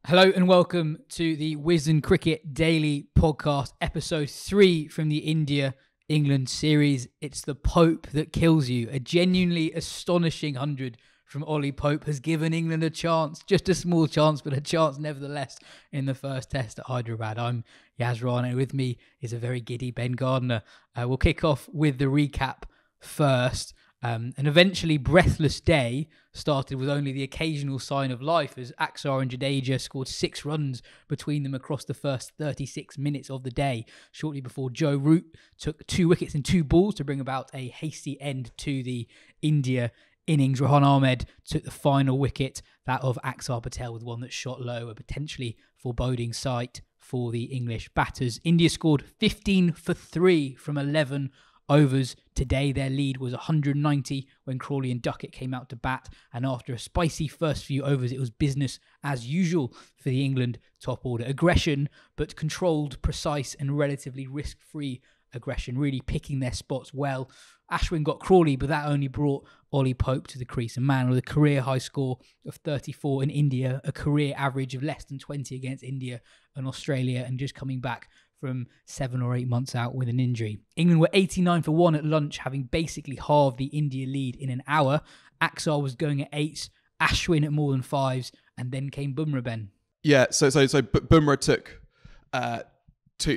Hello and welcome to the Wisden Cricket Daily Podcast, episode 3 from the India-England series. It's the Pope that kills you. A genuinely astonishing 100 from Ollie Pope has given England a chance, just a small chance, but a chance nevertheless in the first test at Hyderabad. I'm Rana. With me is a very giddy Ben Gardner. We'll kick off with the recap first. An eventually breathless day started with only the occasional sign of life as Axar and Jadeja scored 6 runs between them across the first 36 minutes of the day, shortly before Joe Root took 2 wickets and 2 balls to bring about a hasty end to the India innings. Rahan Ahmed took the final wicket, that of Axar Patel, with one that shot low, a potentially foreboding sight for the English batters. India scored 15 for 3 from 11 overs today. Their lead was 190 when Crawley and Duckett came out to bat, and after a spicy first few overs, it was business as usual for the England top order. Aggression, but controlled, precise and relatively risk-free aggression, really picking their spots well. Ashwin got Crawley, but that only brought Ollie Pope to the crease. A man with a career high score of 34 in India, a career average of less than 20 against India and Australia, and just coming back from 7 or 8 months out with an injury. England were 89 for 1 at lunch, having basically halved the India lead in an hour. Axar was going at 8s, Ashwin at more than 5s, and then came Bumrah, Ben. Yeah, so Bumrah took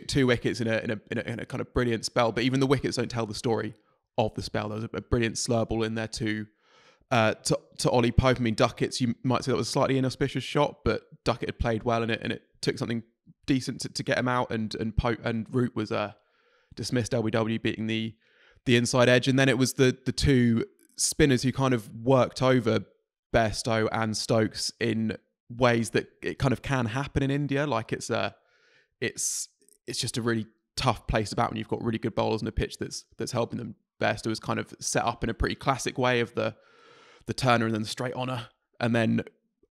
two wickets in a kind of brilliant spell, but even the wickets don't tell the story of the spell. There was a brilliant slur ball in there to Ollie Pope. I mean, Duckett's, you might say that was a slightly inauspicious shot, but Duckett had played well in it, and it took something decent to get him out, and Pope and Root was dismissed LBW, beating the inside edge. And then it was the two spinners who kind of worked over Bairstow and Stokes in ways that it kind of can happen in India. Like it's just a really tough place to bat when you've got really good bowlers on a pitch that's helping them. Bairstow was kind of set up in a pretty classic way of the turner and then the straight honour, and then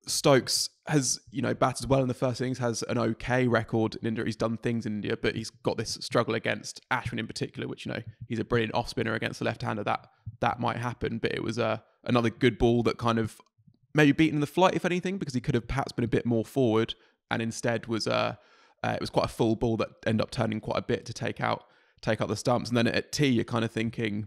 Stokes has, batted well in the first innings, has an okay record in India. He's done things in India, but he's got this struggle against Ashwin in particular, which, he's a brilliant off spinner against the left-hander. That might happen, but it was another good ball that kind of maybe beaten the flight, if anything, because he could have perhaps been a bit more forward, and instead was it was quite a full ball that ended up turning quite a bit to take out the stumps. And then at tee, you're kind of thinking,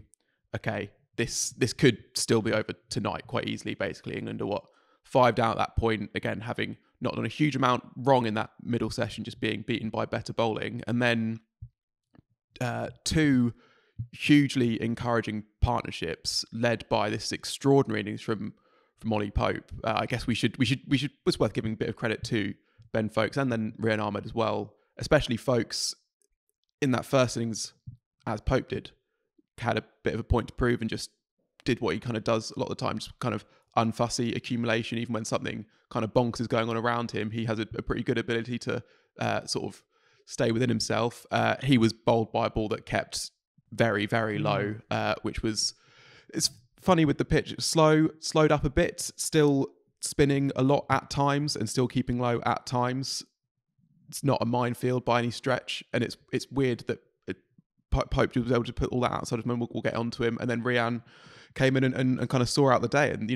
okay, this could still be over tonight quite easily. Basically, England are 5 down at that point, again, having not done a huge amount wrong in that middle session, just being beaten by better bowling. And then 2 hugely encouraging partnerships led by this extraordinary innings from Ollie Pope. I guess we should. It's worth giving a bit of credit to Ben Foakes and then Rahan Ahmed as well, especially Foakes in that first innings, as Pope did, had a bit of a point to prove and just did what he kind of does a lot of the time, just kind of unfussy accumulation. Even when something kind of bonkers is going on around him, he has a pretty good ability to sort of stay within himself. He was bowled by a ball that kept very, very low, which was, it's funny with the pitch, slowed up a bit, still spinning a lot at times and still keeping low at times. It's not a minefield by any stretch, and it's weird that Pope was able to put all that outside of him. We'll get onto him, and then Rahan came in and kind of saw out the day, and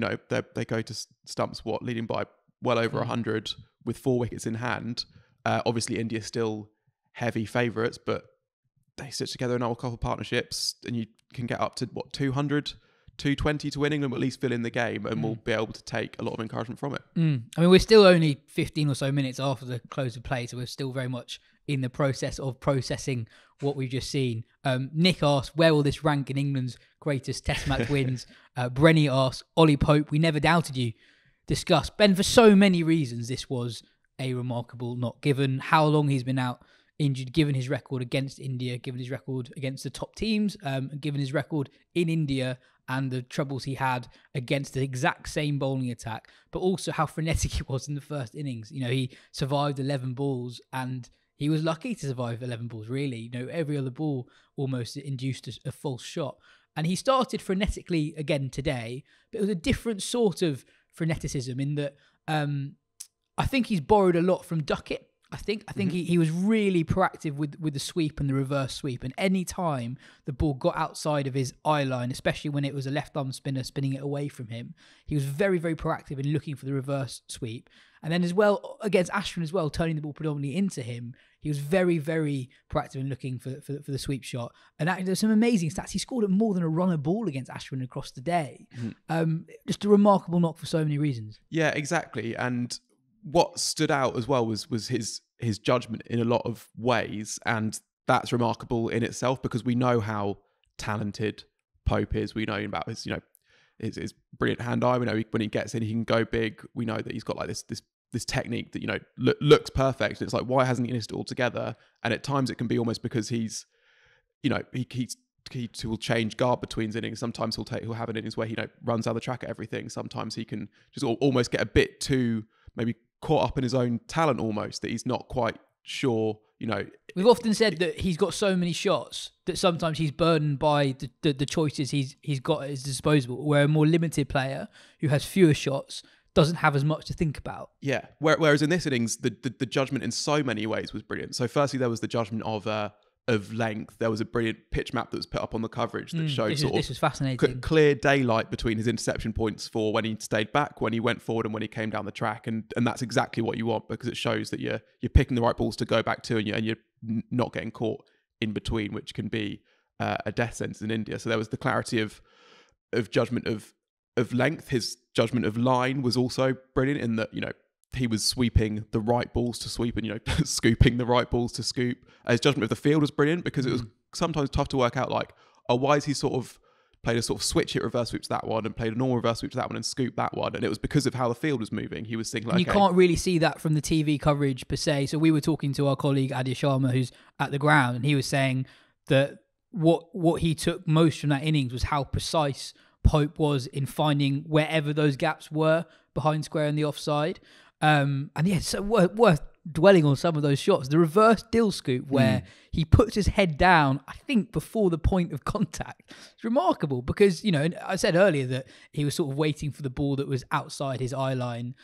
they go to stumps leading by well over 100 with 4 wickets in hand. Obviously India still heavy favourites, but they stitch together an old couple of partnerships and you can get up to 200, 220 to win. England will at least fill in the game, and we'll be able to take a lot of encouragement from it. I mean, we're still only 15 or so minutes after the close of play, so we're still very much in the process of processing what we've just seen. Nick asked, where will this rank in England's greatest test match wins? Brenny asked, Ollie Pope, we never doubted you. Discuss. Ben, for so many reasons, this was a remarkable not, given how long he's been out injured, given his record against India, given his record against the top teams, given his record in India and the troubles he had against the exact same bowling attack, but also how frenetic he was in the first innings. He survived 11 balls, and he was lucky to survive 11 balls, really. Every other ball almost induced a false shot. And he started frenetically again today, but it was a different sort of freneticism in that I think he's borrowed a lot from Duckett. I think he was really proactive with the sweep and the reverse sweep. And any time the ball got outside of his eye line, especially when it was a left arm spinner spinning it away from him, he was very, very proactive in looking for the reverse sweep. And then as well, against Ashwin as well, turning the ball predominantly into him, he was very, very proactive in looking for the sweep shot. And actually, there's some amazing stats. He scored at more than a runner ball against Ashwin across the day. Just a remarkable knock for so many reasons. Yeah, exactly. And what stood out as well was his judgment in a lot of ways, and that's remarkable in itself because we know how talented Pope is. We know about his his brilliant hand eye. We know when he gets in, he can go big. We know that he's got like this technique that looks perfect. And it's like, why hasn't he finished it all together? And at times it can be almost because he will change guard between innings. Sometimes he'll have an innings where he runs down the track at everything. Sometimes he can just almost get a bit too maybe caught up in his own talent almost that he's not quite sure. We've often said that he's got so many shots that sometimes he's burdened by the choices he's got at his disposal, where a more limited player who has fewer shots doesn't have as much to think about. Yeah. Whereas in this innings, the judgment in so many ways was brilliant. So firstly, there was the judgment of length. There was a brilliant pitch map that was put up on the coverage that showed this was fascinating. Clear daylight between his interception points for when he stayed back, when he went forward, and when he came down the track. And that's exactly what you want, because it shows that you're picking the right balls to go back to, and you're not getting caught in between, which can be a death sentence in India. So there was the clarity of judgment of length. His judgment of line was also brilliant in that he was sweeping the right balls to sweep and, scooping the right balls to scoop. His judgment of the field was brilliant because it was sometimes tough to work out, like, why is he sort of played a sort of switch hit reverse sweep to that one and played a normal reverse sweep to that one and scooped that one. And it was because of how the field was moving. He was thinking, like, you can't really see that from the TV coverage per se. So we were talking to our colleague Adya Sharma, who's at the ground, and he was saying that what he took most from that innings was how precise Pope was in finding wherever those gaps were behind square and the offside. And yeah, so worth dwelling on some of those shots. The reverse dill scoop where he puts his head down, I think, before the point of contact. It's remarkable because, I said earlier that he was sort of waiting for the ball that was outside his eye line,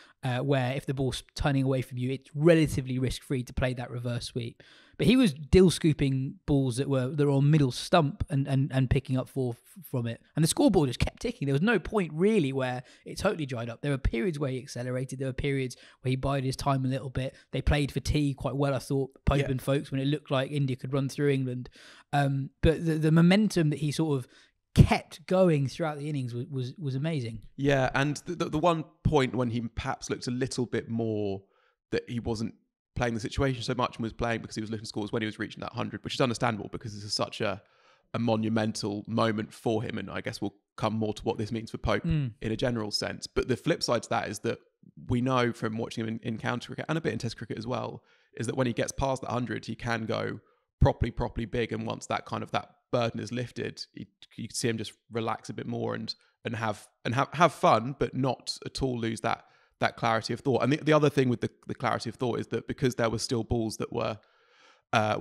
where if the ball's turning away from you, it's relatively risk-free to play that reverse sweep. But he was dill scooping balls that were on middle stump and picking up four from it. And the scoreboard just kept ticking. There was no point really where it totally dried up. There were periods where he accelerated. There were periods where he bided his time a little bit. They played for tea quite well, I thought, Pope and folks, when it looked like India could run through England. But the momentum that he sort of kept going throughout the innings was amazing. Yeah, and the one point when he perhaps looked a little bit more that he wasn't playing the situation so much and was playing because he was looking scores when he was reaching that 100, which is understandable because this is such a monumental moment for him. And I guess we'll come more to what this means for Pope in a general sense. But the flip side to that is that we know from watching him in county cricket and a bit in test cricket as well, is that when he gets past that 100, he can go properly big. And once that burden is lifted, you can see him just relax a bit more and have fun, but not at all lose that clarity of thought. And the other thing with the clarity of thought is that because there were still balls that were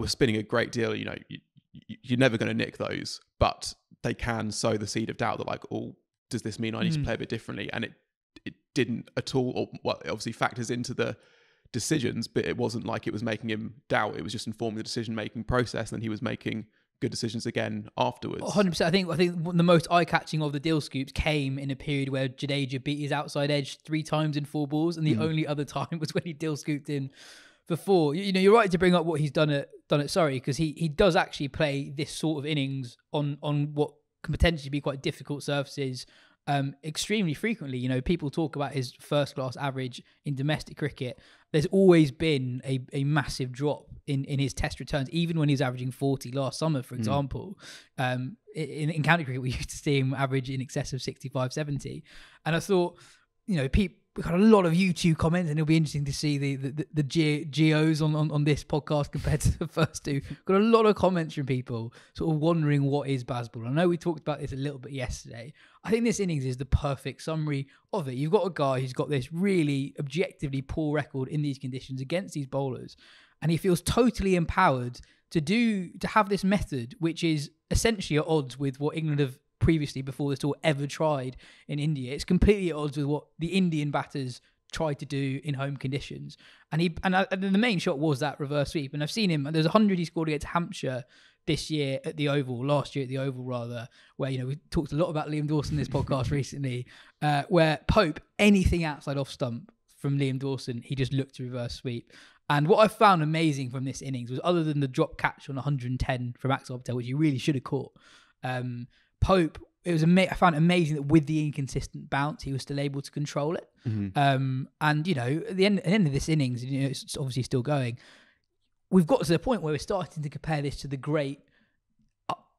spinning a great deal, you're never going to nick those, but they can sow the seed of doubt that, like, oh, does this mean I need to play a bit differently? And it didn't at all. Or, well, it obviously factors into the decisions, but it wasn't like it was making him doubt. It was just informing the decision-making process, and he was making good decisions again afterwards. 100%. I think the most eye-catching of the deal scoops came in a period where Jadeja beat his outside edge 3 times in 4 balls, and the only other time was when he deal scooped in for 4. You're right to bring up what he's done at Surrey, because he does actually play this sort of innings on what can potentially be quite difficult surfaces extremely frequently. People talk about his first-class average in domestic cricket. There's always been a massive drop in his test returns, even when he was averaging 40 last summer, for example. In county cricket, we used to see him average in excess of 65, 70. And I thought, we got a lot of YouTube comments, and it'll be interesting to see the geos on this podcast compared to the first 2. Got a lot of comments from people sort of wondering what is Bazball. I know we talked about this a little bit yesterday. I think this innings is the perfect summary of it. You've got a guy who's got this really objectively poor record in these conditions against these bowlers, and he feels totally empowered to have this method, which is essentially at odds with what England have previously, before this all ever tried in India. It's completely at odds with what the Indian batters tried to do in home conditions. And the main shot was that reverse sweep. And I've seen him. There's 100 he scored against Hampshire this year at the Oval, last year at the Oval rather, where, you know, we talked a lot about Liam Dawson in this podcast recently, where Pope, anything outside off stump from Liam Dawson, he just looked to reverse sweep. And what I found amazing from this innings was, other than the drop catch on 110 from Axel Patel, which he really should have caught, Pope, I found it amazing that with the inconsistent bounce, he was still able to control it. And, you know, at the end of this innings, you know, it's obviously still going. We've got to the point where we're starting to compare this to the great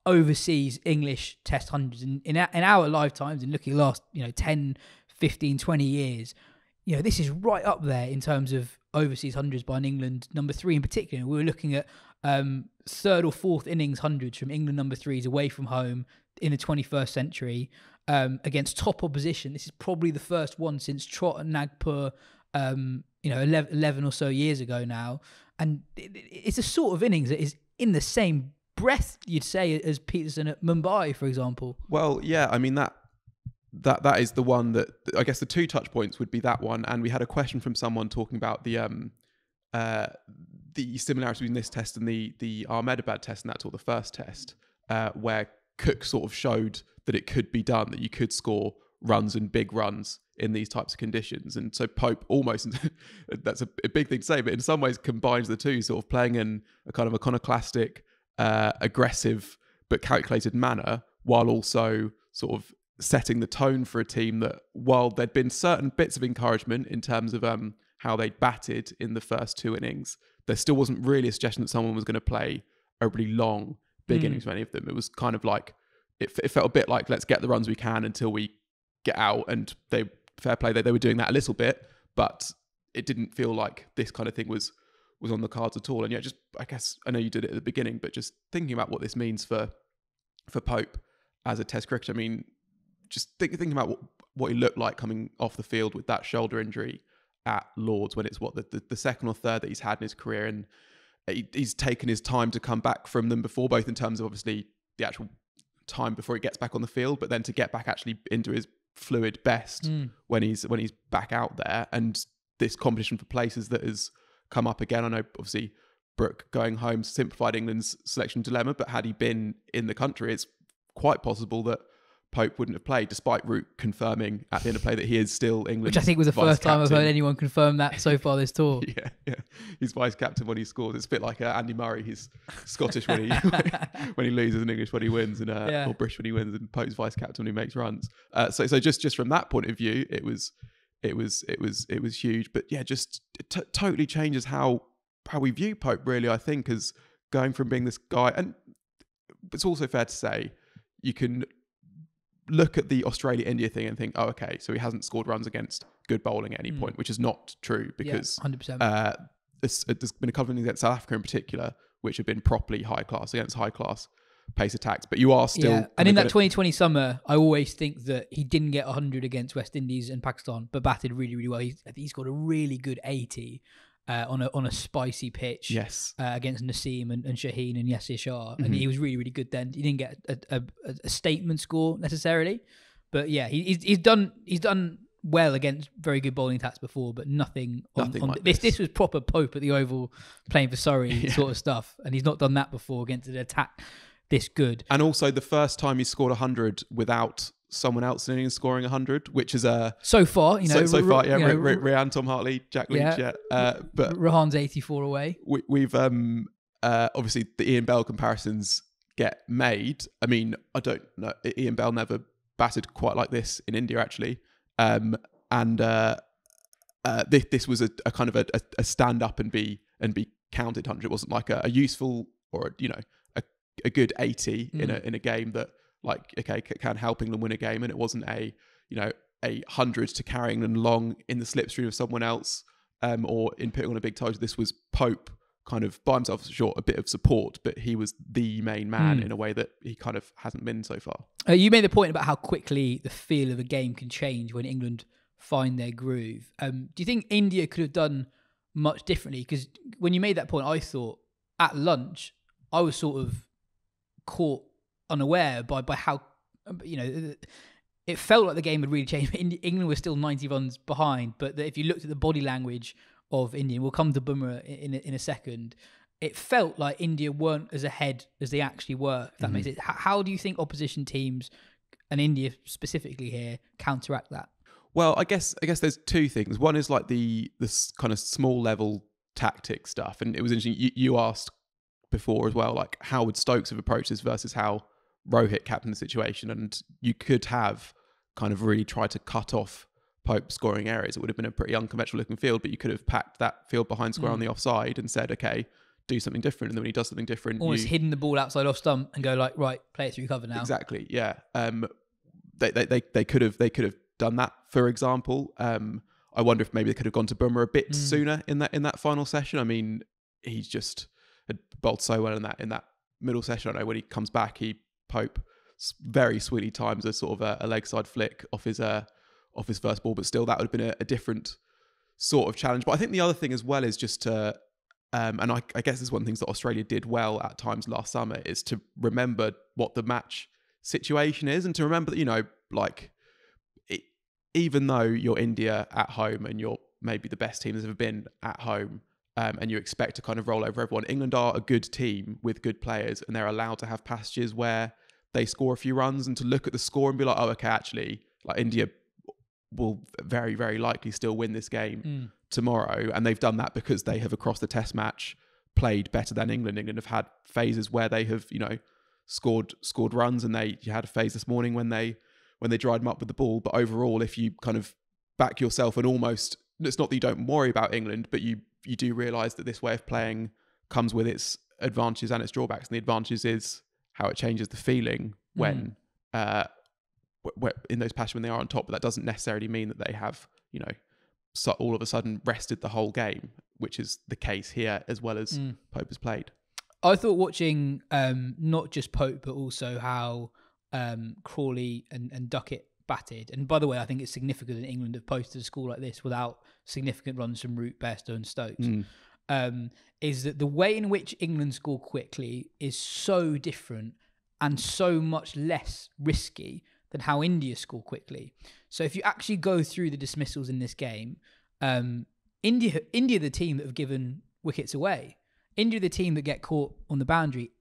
overseas English Test hundreds in our lifetimes, and looking last, you know, 10, 15, 20 years. You know, this is right up there in terms of overseas hundreds by an England number 3 in particular. We were looking at third or fourth innings hundreds from England number 3s away from home in the 21st century against top opposition. This is probably the first one since Trott and Nagpur, 11 or so years ago now. And it's a sort of innings that is in the same breath, you'd say, as Peterson at Mumbai, for example. Well, yeah, I mean, that is the one that, I guess the two touch points would be that one. And we had a question from someone talking about the similarity between this test and the Ahmedabad test, and that's all the first test, where Cook sort of showed that it could be done, that you could score runs and big runs in these types of conditions. And so Pope almost, that's a big thing to say, but in some ways combines the two, sort of playing in a kind of iconoclastic, aggressive but calculated manner, while also sort of setting the tone for a team that, while there'd been certain bits of encouragement in terms of how they batted in the first 2 innings, there still wasn't really a suggestion that someone was going to play a really long, big innings for any of them. It was kind of like, it felt a bit like, let's get the runs we can until we get out, and fair play, they were doing that a little bit, but it didn't feel like this kind of thing was on the cards at all. And yeah, just, I guess, I know you did it at the beginning, but just thinking about what this means for Pope as a Test cricketer. I mean, just thinking about what he looked like coming off the field with that shoulder injury at Lords, when it's the second or third that he's had in his career, and he's taken his time to come back from them before, both in terms of obviously the actual time before he gets back on the field, but then to get back actually into his fluid best when he's back out there. And this competition for places that has come up again. I know obviously Brooke going home simplified England's selection dilemma, but had he been in the country, it's quite possible that Pope wouldn't have played, despite Root confirming at the end of play that he is still England's, which I think was the first time I've heard anyone confirm that so far this tour. Yeah. He's vice captain when he scores. It's a bit like Andy Murray. He's Scottish when he when he loses, and English when he wins, and or British when he wins, and Pope's vice captain when he makes runs. So just from that point of view, it was huge. But yeah, just it totally changes how we view Pope, really. I think, as going from being this guy, and it's also fair to say you can look at the Australia-India thing and think, oh, okay, so he hasn't scored runs against good bowling at any point, which is not true, because 100%. There's been a couple of things against South Africa in particular, which have been properly high class, against high class pace attacks. But you are still... Yeah. And in that 2020 summer, I always think that he didn't get 100 against West Indies and Pakistan, but batted really, really well. I think he's got a really good 80 on a spicy pitch. Yes. Against Naseem and Shaheen and Yasir Shah. And he was really, really good then. He didn't get a statement score necessarily. But yeah, he's done well against very good bowling attacks before, but nothing like this. This was proper Pope at the Oval playing for Surrey sort of stuff. And he's not done that before against an attack this good. And also the first time he scored 100 without someone else in innings scoring 100, which is so far, so far, Rian, Tom Hartley, Jack Leach, but Rahan's 84 away. We've obviously the Ian Bell comparisons get made. I mean, I don't know, Ian Bell never batted quite like this in India, actually, and this was a kind of a stand up and be counted 100. It wasn't like a useful or a good 80 in a game that, like, okay, can help England win a game, and it wasn't a 100 to carry England along in the slipstream of someone else, or in putting on a big total. This was Pope kind of by himself, short a bit of support, but he was the main man in a way that he kind of hasn't been so far. You made the point about how quickly the feel of a game can change when England find their groove. Do you think India could have done much differently? Because when you made that point, I thought at lunch I was sort of caught unaware by how it felt like the game had really changed. England was still 90 runs behind, but if you looked at the body language of India, we'll come to Bumrah in a second, it felt like India weren't as ahead as they actually were, if that makes it. How do you think opposition teams, and India specifically here, counteract that? Well, I guess there's two things. One is like this kind of small level tactic stuff, and it was interesting. You asked before as well, like how would Stokes have approached this versus how Rohit captained the situation, and you could have kind of really tried to cut off Pope scoring areas. It would have been a pretty unconventional looking field, but you could have packed that field behind square on the offside and said, okay, do something different. And then when he does something different, almost hidden the ball outside off stump and go like, right, play it through cover now. Exactly. Yeah. They could have done that, for example. I wonder if maybe they could have gone to Bumrah a bit sooner in that final session. I mean, he's just had bowled so well in that middle session. I know when he comes back, Pope very sweetly times a sort of a leg side flick off his first ball, but still that would have been a different sort of challenge. But I think the other thing as well is just to, and I guess it's one of the things that Australia did well at times last summer, is to remember what the match situation is, and to remember that, like, even though you're India at home and you're maybe the best team that's ever been at home, and you expect to kind of roll over everyone, England are a good team with good players, and they're allowed to have passages where they score a few runs, and to look at the score and be like, oh, okay, actually, like, India will very, very likely still win this game tomorrow. And they've done that because they have, across the test match, played better than England. England have had phases where they have, scored runs, and you had a phase this morning when they dried them up with the ball. But overall, if you kind of back yourself and almost, it's not that you don't worry about England, but you do realise that this way of playing comes with its advantages and its drawbacks. And the advantages is how it changes the feeling when in those passages when they are on top, but that doesn't necessarily mean that they have, so all of a sudden rested the whole game, which is the case here as well as Pope has played. I thought watching not just Pope, but also how Crawley and Duckett batted. And by the way, I think it's significant that England have posted a score like this without significant runs from Root, Bairstow and Stokes. Is that the way in which England score quickly is so different and so much less risky than how India score quickly. So if you actually go through the dismissals in this game, India the team that have given wickets away. India the team that get caught on the boundary.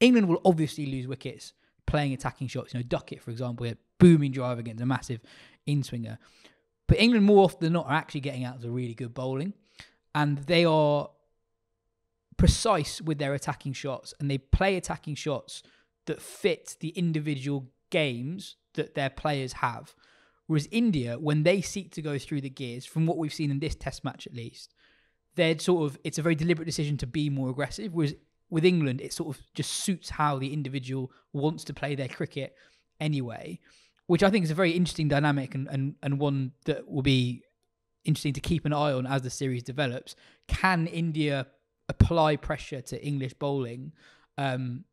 England will obviously lose wickets playing attacking shots. Duckett, for example, had booming drive against a massive in-swinger. But England, more often than not, are actually getting out to really good bowling. And they are precise with their attacking shots, and they play attacking shots that fit the individual games that their players have. Whereas India, when they seek to go through the gears, from what we've seen in this test match at least, it's a very deliberate decision to be more aggressive. Whereas with England, it sort of just suits how the individual wants to play their cricket anyway, which I think is a very interesting dynamic and one that will be interesting to keep an eye on as the series develops. Can India apply pressure to English bowling in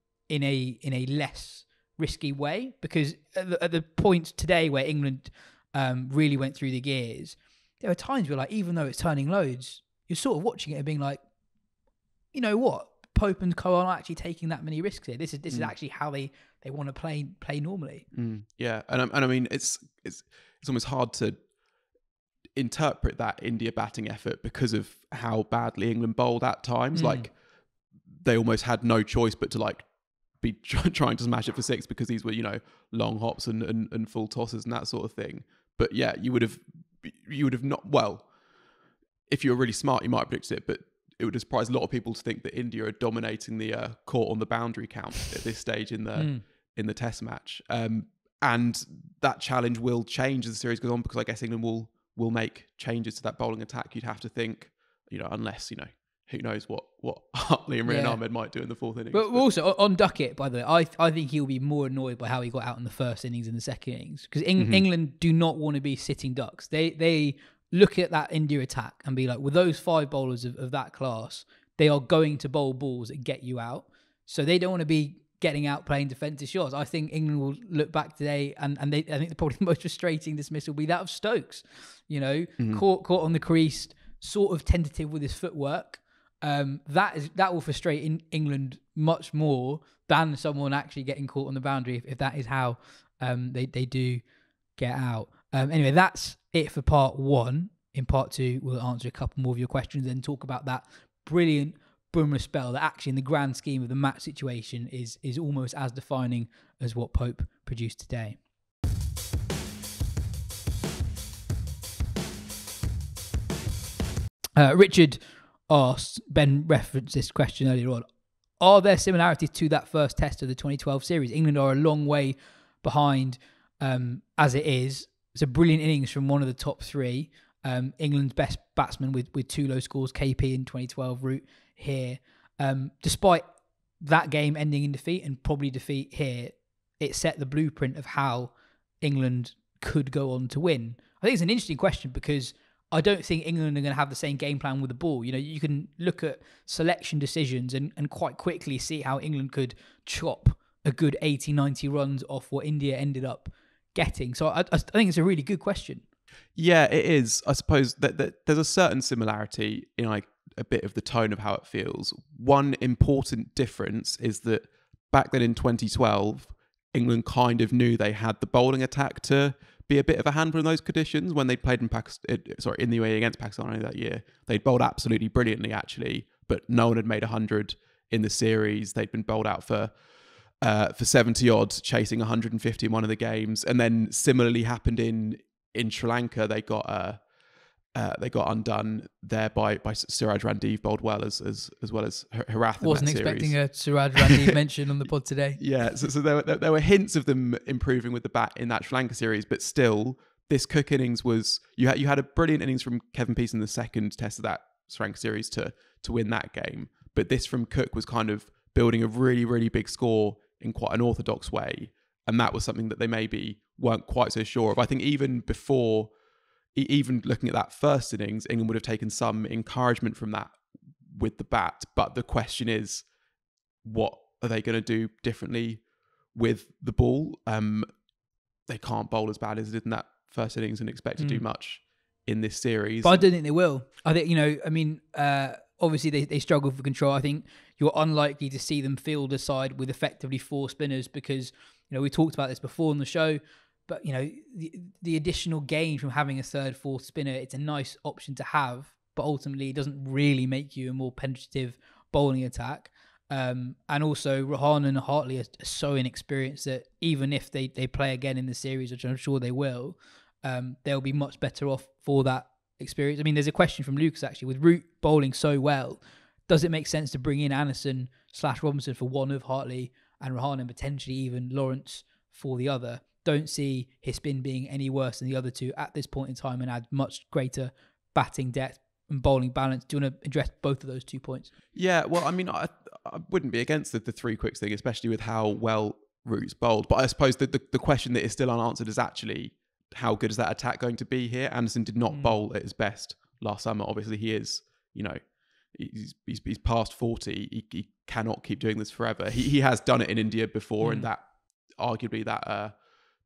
a less risky way? Because at the point today where England really went through the gears, there are times where, like, even though it's turning loads, you're sort of watching it and being like, you know what, Pope and co aren't actually taking that many risks here. This is actually how they want to play normally. Yeah, and I mean it's almost hard to interpret that India batting effort because of how badly England bowled at times. Like, they almost had no choice but to be trying to smash it for six, because these were long hops and full tosses and that sort of thing. But yeah, you would have not, well, if you were really smart, you might have predicted it, but it would have surprised a lot of people to think that India are dominating the caught on the boundary count at this stage in the test match. And that challenge will change as the series goes on, because I guess England will make changes to that bowling attack. You'd have to think, unless, who knows what Hartley and Rana Ahmed might do in the fourth innings. But also, on Duckett, by the way, I think he'll be more annoyed by how he got out in the first innings and the second innings, because England do not want to be sitting ducks. They look at that India attack and be like, with those five bowlers of that class, they are going to bowl balls that get you out. So they don't want to be getting out playing defensive shots. I think England will look back today and I think probably the most frustrating dismissal will be that of Stokes. Caught on the crease, sort of tentative with his footwork. That will frustrate England much more than someone actually getting caught on the boundary if that is how they do get out. Anyway, that's it for part one. In part two, we'll answer a couple more of your questions and talk about that brilliant Bumrah spell that actually in the grand scheme of the match situation is almost as defining as what Pope produced today. Richard asked, Ben referenced this question earlier on, are there similarities to that first test of the 2012 series? England are a long way behind as it is. It's a brilliant innings from one of the top three. England's best batsman with two low scores, KP in 2012, Root here. Despite that game ending in defeat and probably defeat here, it set the blueprint of how England could go on to win. I think it's an interesting question because I don't think England are going to have the same game plan with the ball. You know, you can look at selection decisions and quite quickly see how England could chop a good 80, 90 runs off what India ended up getting. So I think it's a really good question. Yeah, it is. I suppose that there's a certain similarity in like a bit of the tone of how it feels. One important difference is that back then in 2012, England kind of knew they had the bowling attack to be a bit of a handful in those conditions when they played in the UAE against Pakistan that year. They'd bowled absolutely brilliantly, actually, but no one had made 100 in the series. They'd been bowled out for 70 odd, chasing 150 in one of the games, and then similarly happened in Sri Lanka. They got undone there by Suraj Randeep, bowled well as well as Harath. Wasn't expecting a Suraj Randeep mention on the pod today. Yeah, so there were hints of them improving with the bat in that Sri Lanka series, but still, this Cook innings was you had a brilliant innings from Kevin Peace in the second test of that Sri Lanka series to win that game, but this from Cook was kind of building a really, really big score in quite an orthodox way, and that was something that they maybe weren't quite so sure of. I think even before. Even looking at that first innings, England would have taken some encouragement from that with the bat. But the question is, what are they going to do differently with the ball? They can't bowl as bad as they did in that first innings and expect to do much in this series. But I don't think they will. I think, obviously they struggle for control. I think you're unlikely to see them field a side with effectively four spinners because, we talked about this before on the show. But, the additional gain from having a third, fourth spinner, it's a nice option to have, but ultimately it doesn't really make you a more penetrative bowling attack. And also Rana and Hartley are so inexperienced that even if they play again in the series, which I'm sure they will, they'll be much better off for that experience. I mean, there's a question from Lucas actually, with Root bowling so well, does it make sense to bring in Anderson/Robinson for one of Hartley and Rahane and potentially even Lawrence for the other? Don't see his spin being any worse than the other two at this point in time and add much greater batting depth and bowling balance. Do you want to address both of those 2 points? Yeah, well, I mean, I wouldn't be against the three quicks thing, especially with how well Root's bowled. But I suppose the question that is still unanswered is actually how good is that attack going to be here? Anderson did not bowl at his best last summer. Obviously, he is, he's past 40. He cannot keep doing this forever. He has done it in India before, and that arguably that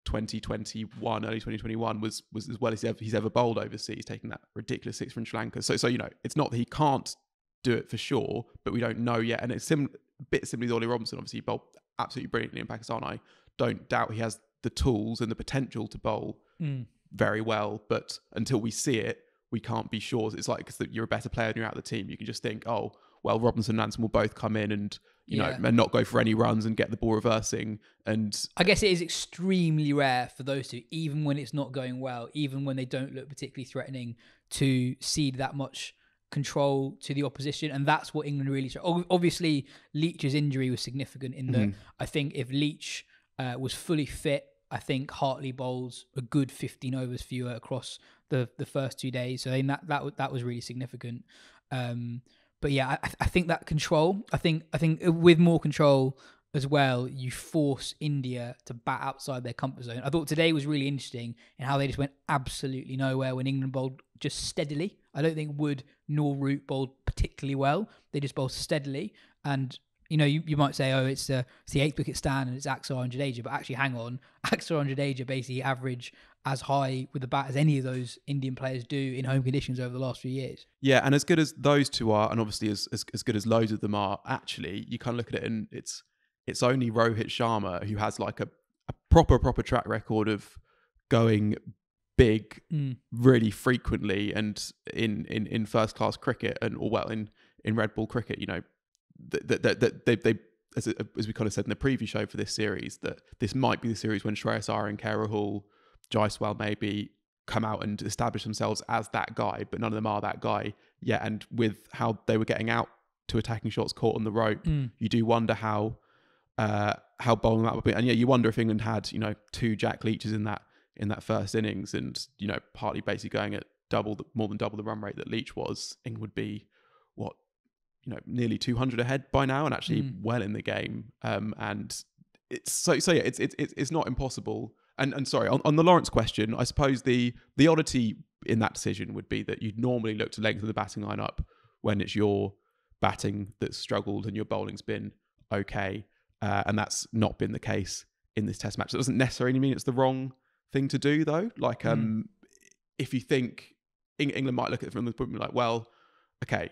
2021, early 2021 was as well as he's ever bowled overseas, taking that ridiculous six from Sri Lanka. So it's not that he can't do it for sure, but we don't know yet. And it's a bit similar to Ollie Robinson. Obviously, he bowled absolutely brilliantly in Pakistan. I don't doubt he has the tools and the potential to bowl very well, but until we see it, we can't be sure. It's like because you're a better player and you're out of the team. You can just think, oh, well, Robinson and Anderson will both come in and and not go for any runs and get the ball reversing. And I guess it is extremely rare for those two, even when it's not going well, even when they don't look particularly threatening, to cede that much control to the opposition. And that's what England really... Obviously, Leach's injury was significant in that I think if Leach was fully fit, I think Hartley bowls a good 15 overs fewer across the first 2 days. So I think that was really significant. But yeah, I think that control, I think with more control as well, you force India to bat outside their comfort zone. I thought today was really interesting in how they just went absolutely nowhere when England bowled just steadily. I don't think Wood nor Root bowled particularly well. They just bowled steadily. And, you might say, oh, it's the 8th wicket stand and it's Axar and Jadeja. But actually, hang on. Axar and Jadeja basically average as high with the bat as any of those Indian players do in home conditions over the last few years. Yeah, and as good as those two are, and obviously as good as loads of them are, actually, you kind of look at it and it's only Rohit Sharma who has like a proper track record of going big really frequently, and in first class cricket, and in red ball cricket, you know, that they as we kind of said in the preview show for this series, that this might be the series when Shreyas Iyer and KR Rahul, Jaiswal maybe come out and establish themselves as that guy, but none of them are that guy yet. And with how they were getting out to attacking shots caught on the rope, you do wonder how bowling that would be. And yeah, you wonder if England had, you know, 2 Jack Leaches in that first innings, and, you know, partly basically going at more than double the run rate that Leach was, England would be nearly 200 ahead by now, and actually well in the game. And it's it's not impossible. And sorry, on the Lawrence question, I suppose the oddity in that decision would be that you'd normally look to lengthen the batting lineup when it's your batting that's struggled and your bowling's been okay, and that's not been the case in this Test match. That doesn't necessarily mean it's the wrong thing to do, though. Like, if you think England might look at it from the point like, well, okay,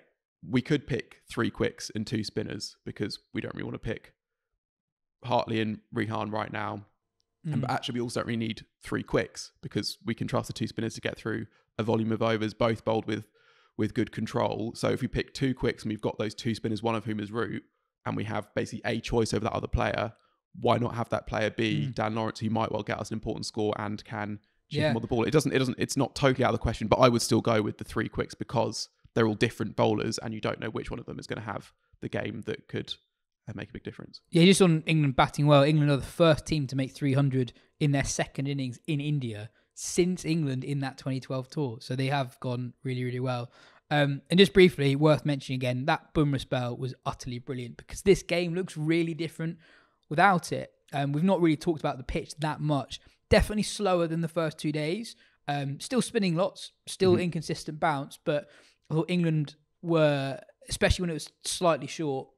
we could pick 3 quicks and 2 spinners because we don't really want to pick Hartley and Rehan right now. But actually, we also don't really need 3 quicks because we can trust the 2 spinners to get through a volume of overs, both bowled with good control. So if we pick 2 quicks and we've got those 2 spinners, one of whom is Root, and we have basically a choice over that other player, why not have that player be Dan Lawrence, who might well get us an important score and can chip him on the ball? It's not totally out of the question, but I would still go with the 3 quicks because they're all different bowlers, and you don't know which one of them is going to have the game that could make a big difference. Yeah, just on England batting well, England are the first team to make 300 in their second innings in India since England in that 2012 tour. So they have gone really, really well. And just briefly, worth mentioning again, that Bumrah spell was utterly brilliant because this game looks really different without it. We've not really talked about the pitch that much. Definitely slower than the first 2 days. Still spinning lots, still inconsistent bounce, but I thought England were, especially when it was slightly short,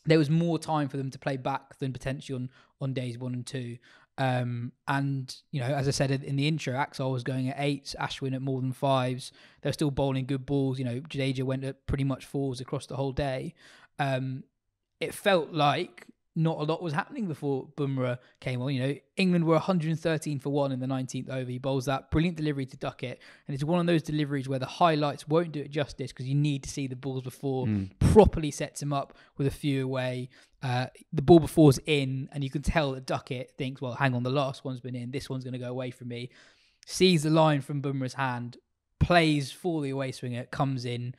there was more time for them to play back than potentially on days 1 and 2. And, you know, as I said in the intro, Axel was going at 8s, Ashwin at more than 5s. They're still bowling good balls. You know, Jadeja went at pretty much 4s across the whole day. It felt like not a lot was happening before Bumrah came on. You know, England were 113 for 1 in the 19th over. He bowls that brilliant delivery to Duckett, and it's one of those deliveries where the highlights won't do it justice because you need to see the balls before. Properly sets him up with a few away. The ball before's in, and you can tell that Duckett thinks, well, hang on, the last one's been in, this one's going to go away from me. Sees the line from Bumrah's hand, plays for the away swinger, comes in.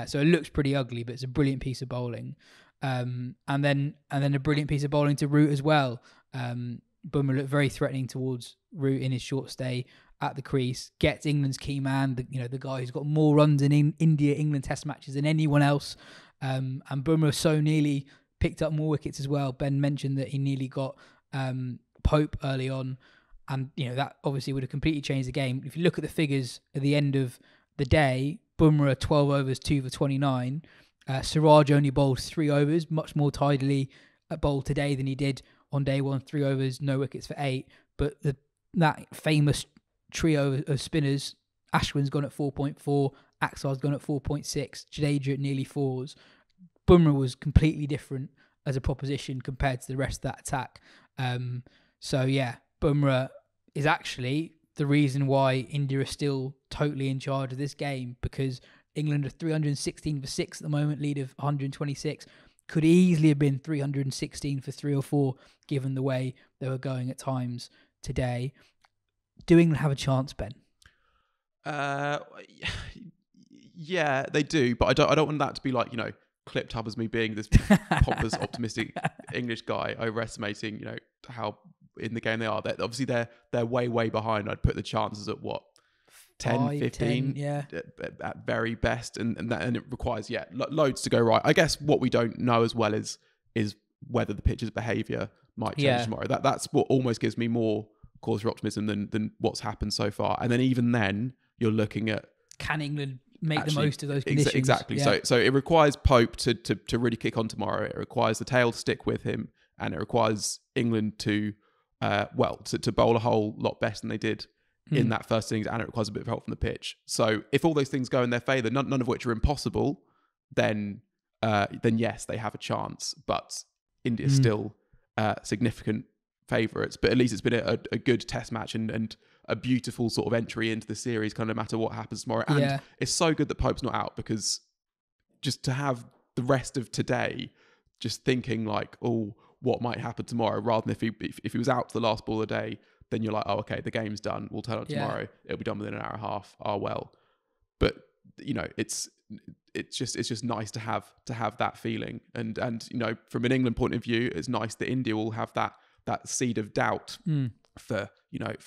So it looks pretty ugly, but it's a brilliant piece of bowling. And then a brilliant piece of bowling to Root as well. Bumrah looked very threatening towards Root in his short stay at the crease. Gets England's key man, the guy who's got more runs in India-England Test matches than anyone else. And Bumrah so nearly picked up more wickets as well. Ben mentioned that he nearly got Pope early on, and that obviously would have completely changed the game. If you look at the figures at the end of the day, Bumrah 12 overs, 2 for 29. Siraj only bowled 3 overs, much more tidily bowled today than he did on day 1. 3 overs, no wickets for 8. But that famous trio of spinners, Ashwin's gone at 4.4, Axar's gone at 4.6, Jadeja at nearly 4s. Bumrah was completely different as a proposition compared to the rest of that attack. So yeah, Bumrah is actually the reason why India are still totally in charge of this game, because England are 316 for 6 at the moment, lead of 126. Could easily have been 316 for 3 or 4, given the way they were going at times today. Do England have a chance, Ben? Yeah, they do, but I don't want that to be like, clipped up as me being this pompous, optimistic English guy, overestimating, how in the game they are. Obviously, they're way, way behind. I'd put the chances at 10, 15 at very best, and it requires loads to go right. I guess what we don't know as well is whether the pitch's behaviour might change tomorrow. That's what almost gives me more cause for optimism than what's happened so far. And then even then, you're looking at, can England make the most of those conditions? Exactly. Yeah. So it requires Pope to really kick on tomorrow. It requires the tail to stick with him, and it requires England to bowl a whole lot better than they did in that first innings, and it requires a bit of help from the pitch. So if all those things go in their favour, none of which are impossible, then yes, they have a chance. But India's still significant favourites, but at least it's been a good test match and a beautiful sort of entry into the series, kind of no matter what happens tomorrow. And it's so good that Pope's not out, because just to have the rest of today just thinking like, oh, what might happen tomorrow, rather than if he was out to the last ball of the day, then you're like, oh, okay, the game's done. We'll turn on tomorrow. It'll be done within an hour and a half. Oh, well. But, you know, it's just nice to have that feeling. And you know, from an England point of view, it's nice that India will have that seed of doubt for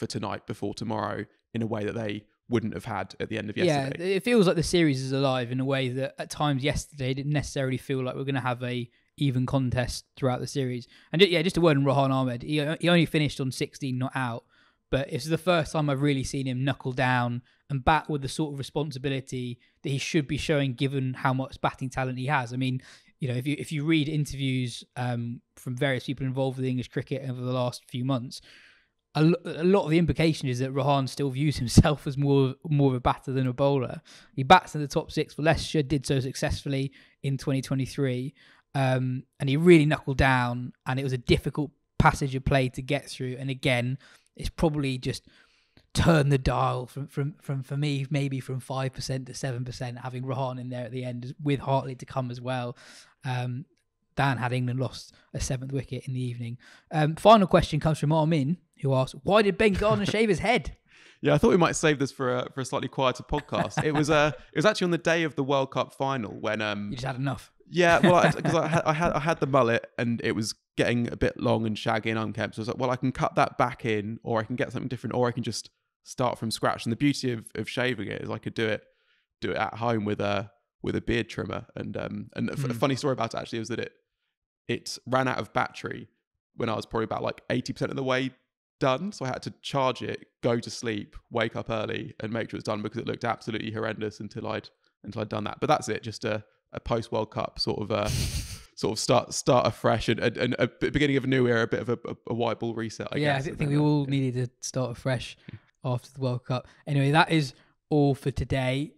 tonight before tomorrow, in a way that they wouldn't have had at the end of yesterday. Yeah, it feels like the series is alive in a way that at times yesterday didn't necessarily feel like we're going to have a even contest throughout the series. And just a word on Rohan Ahmed. He only finished on 16 not out, but it's the first time I've really seen him knuckle down and bat with the sort of responsibility that he should be showing, given how much batting talent he has. I mean, you know, if you read interviews from various people involved with English cricket over the last few months, a lot of the implication is that Rohan still views himself as more of a batter than a bowler. He bats in the top six for Leicestershire, did so successfully in 2023, and he really knuckled down, and it was a difficult passage of play to get through. And again, it's probably just turned the dial from for me, maybe from 5% to 7%, having Rohan in there at the end with Hartley to come as well. Dan had England lost a 7th wicket in the evening. Final question comes from Armin, who asks, why did Ben Gardner shave his head? Yeah, I thought we might save this for a slightly quieter podcast. It was actually on the day of the World Cup final when you just had enough. Yeah, well, because I had the mullet and it was getting a bit long and shaggy and unkempt. So I was like, well, I can cut that back in, or I can get something different, or I can just start from scratch. And the beauty of shaving it is I could do it at home with a beard trimmer. And a funny story about it actually was that it ran out of battery when I was probably about like 80% of the way done. So I had to charge it, go to sleep, wake up early, and make sure it's done, because it looked absolutely horrendous until I'd done that. But that's it, just a post World Cup sort of start afresh and a beginning of a new era, a bit of a white ball reset. I guess. I think we all needed to start afresh after the World Cup. Anyway, that is all for today.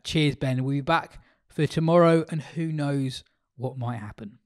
Cheers, Ben. We'll be back for tomorrow, and who knows what might happen.